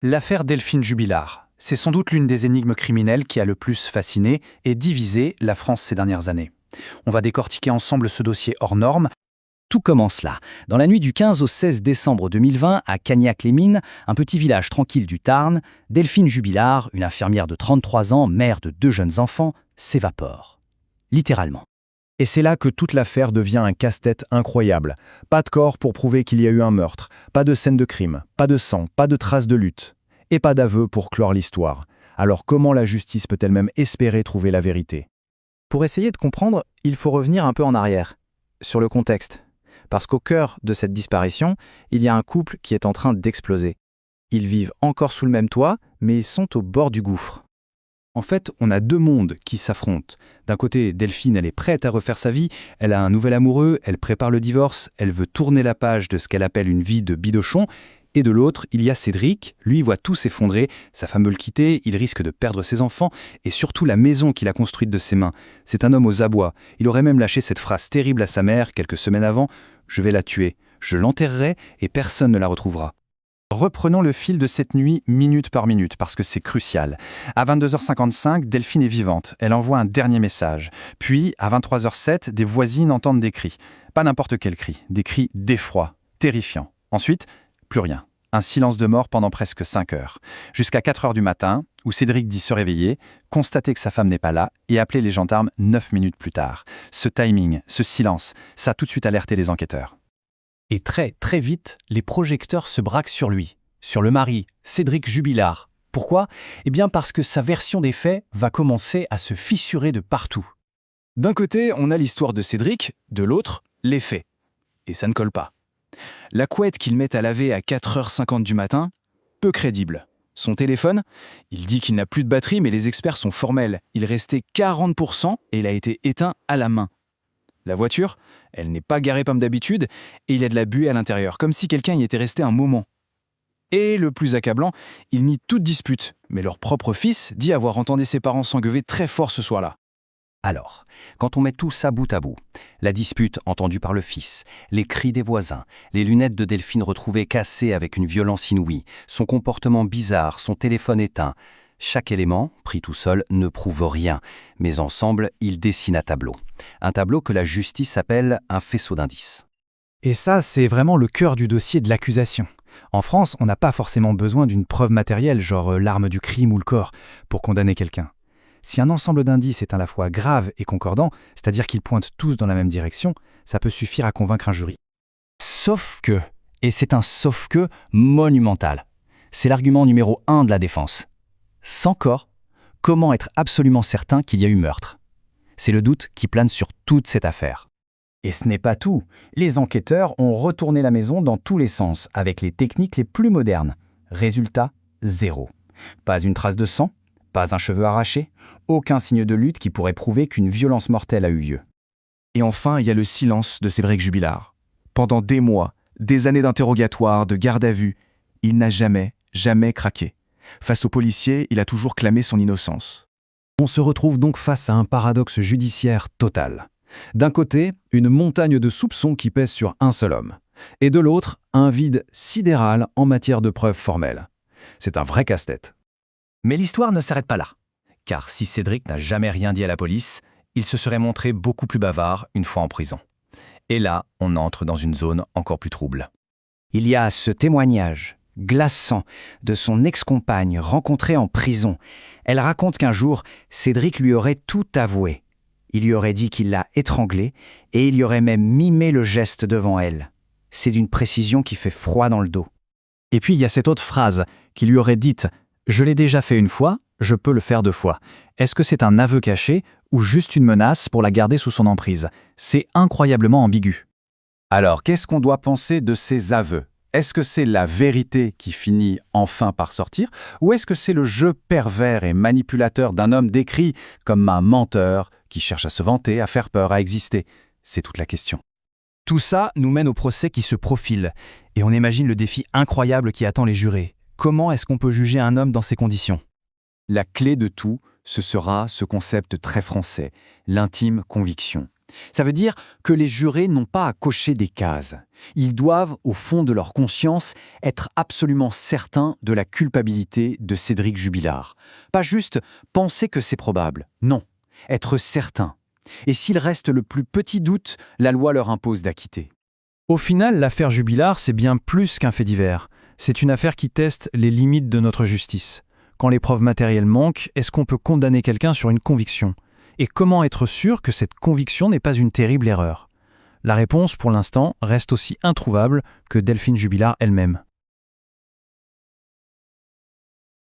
L'affaire Delphine Jubilard, c'est sans doute l'une des énigmes criminelles qui a le plus fasciné et divisé la France ces dernières années. On va décortiquer ensemble ce dossier hors norme. Tout commence là. Dans la nuit du 15 au 16 décembre 2020, à Cagnac-les-Mines, un petit village tranquille du Tarn, Delphine Jubilard, une infirmière de 33 ans, mère de 2 jeunes enfants, s'évapore. Littéralement. Et c'est là que toute l'affaire devient un casse-tête incroyable. Pas de corps pour prouver qu'il y a eu un meurtre, pas de scène de crime, pas de sang, pas de traces de lutte, et pas d'aveu pour clore l'histoire. Alors comment la justice peut-elle même espérer trouver la vérité? Pour essayer de comprendre, il faut revenir un peu en arrière, sur le contexte. Parce qu'au cœur de cette disparition, il y a un couple qui est en train d'exploser. Ils vivent encore sous le même toit, mais ils sont au bord du gouffre. En fait, on a deux mondes qui s'affrontent. D'un côté, Delphine, elle est prête à refaire sa vie, elle a un nouvel amoureux, elle prépare le divorce, elle veut tourner la page de ce qu'elle appelle une vie de bidochon. Et de l'autre, il y a Cédric, lui voit tout s'effondrer, sa femme veut le quitter, il risque de perdre ses enfants, et surtout la maison qu'il a construite de ses mains. C'est un homme aux abois. Il aurait même lâché cette phrase terrible à sa mère quelques semaines avant, « Je vais la tuer, je l'enterrerai et personne ne la retrouvera ». Reprenons le fil de cette nuit minute par minute, parce que c'est crucial. À 22h55, Delphine est vivante. Elle envoie un dernier message. Puis, à 23h07, des voisines entendent des cris. Pas n'importe quel cri, des cris d'effroi, terrifiants. Ensuite, plus rien. Un silence de mort pendant presque 5 heures. Jusqu'à 4 heures du matin, où Cédric dit se réveiller, constater que sa femme n'est pas là et appeler les gendarmes 9 minutes plus tard. Ce timing, ce silence, ça a tout de suite alerté les enquêteurs. Et très, très vite, les projecteurs se braquent sur lui, sur le mari, Cédric Jubilard. Pourquoi? Eh bien parce que sa version des faits va commencer à se fissurer de partout. D'un côté, on a l'histoire de Cédric, de l'autre, les faits. Et ça ne colle pas. La couette qu'il met à laver à 4h50 du matin, peu crédible. Son téléphone, il dit qu'il n'a plus de batterie, mais les experts sont formels. Il restait 40% et il a été éteint à la main. La voiture, elle n'est pas garée comme d'habitude et il y a de la buée à l'intérieur, comme si quelqu'un y était resté un moment. Et le plus accablant, il nie toute dispute, mais leur propre fils dit avoir entendu ses parents s'engueuler très fort ce soir-là. Alors, quand on met tout ça bout à bout, la dispute entendue par le fils, les cris des voisins, les lunettes de Delphine retrouvées cassées avec une violence inouïe, son comportement bizarre, son téléphone éteint, chaque élément, pris tout seul, ne prouve rien, mais ensemble, il dessine un tableau. Un tableau que la justice appelle un faisceau d'indices. Et ça, c'est vraiment le cœur du dossier de l'accusation. En France, on n'a pas forcément besoin d'une preuve matérielle, genre l'arme du crime ou le corps, pour condamner quelqu'un. Si un ensemble d'indices est à la fois grave et concordant, c'est-à-dire qu'ils pointent tous dans la même direction, ça peut suffire à convaincre un jury. Sauf que, et c'est un sauf que monumental, c'est l'argument numéro 1 de la défense. Sans corps, comment être absolument certain qu'il y a eu meurtre? C'est le doute qui plane sur toute cette affaire. Et ce n'est pas tout. Les enquêteurs ont retourné la maison dans tous les sens, avec les techniques les plus modernes. Résultat, 0. Pas une trace de sang, pas un cheveu arraché, aucun signe de lutte qui pourrait prouver qu'une violence mortelle a eu lieu. Et enfin, il y a le silence de Cédric Jubilard. Pendant des mois, des années d'interrogatoire, de garde à vue, il n'a jamais craqué. Face aux policiers, il a toujours clamé son innocence. On se retrouve donc face à un paradoxe judiciaire total. D'un côté, une montagne de soupçons qui pèse sur un seul homme. Et de l'autre, un vide sidéral en matière de preuves formelles. C'est un vrai casse-tête. Mais l'histoire ne s'arrête pas là. Car si Cédric n'a jamais rien dit à la police, il se serait montré beaucoup plus bavard une fois en prison. Et là, on entre dans une zone encore plus trouble. Il y a ce témoignage glaçant de son ex-compagne rencontrée en prison. Elle raconte qu'un jour, Cédric lui aurait tout avoué. Il lui aurait dit qu'il l'a étranglée et il y aurait même mimé le geste devant elle. C'est d'une précision qui fait froid dans le dos. Et puis il y a cette autre phrase qui lui aurait dite « Je l'ai déjà fait une fois, je peux le faire 2 fois ». Est-ce que c'est un aveu caché ou juste une menace pour la garder sous son emprise? C'est incroyablement ambigu. Alors, qu'est-ce qu'on doit penser de ces aveux? Est-ce que c'est la vérité qui finit enfin par sortir, ou est-ce que c'est le jeu pervers et manipulateur d'un homme décrit comme un menteur qui cherche à se vanter, à faire peur, à exister? C'est toute la question. Tout ça nous mène au procès qui se profile, et on imagine le défi incroyable qui attend les jurés. Comment est-ce qu'on peut juger un homme dans ces conditions? La clé de tout, ce sera ce concept très français, l'intime conviction. Ça veut dire que les jurés n'ont pas à cocher des cases. Ils doivent, au fond de leur conscience, être absolument certains de la culpabilité de Cédric Jubilard. Pas juste penser que c'est probable, non, être certain. Et s'il reste le plus petit doute, la loi leur impose d'acquitter. Au final, l'affaire Jubilard, c'est bien plus qu'un fait divers. C'est une affaire qui teste les limites de notre justice. Quand les preuves matérielles manquent, est-ce qu'on peut condamner quelqu'un sur une conviction ? Et comment être sûr que cette conviction n'est pas une terrible erreur ? La réponse, pour l'instant, reste aussi introuvable que Delphine Jubilard elle-même.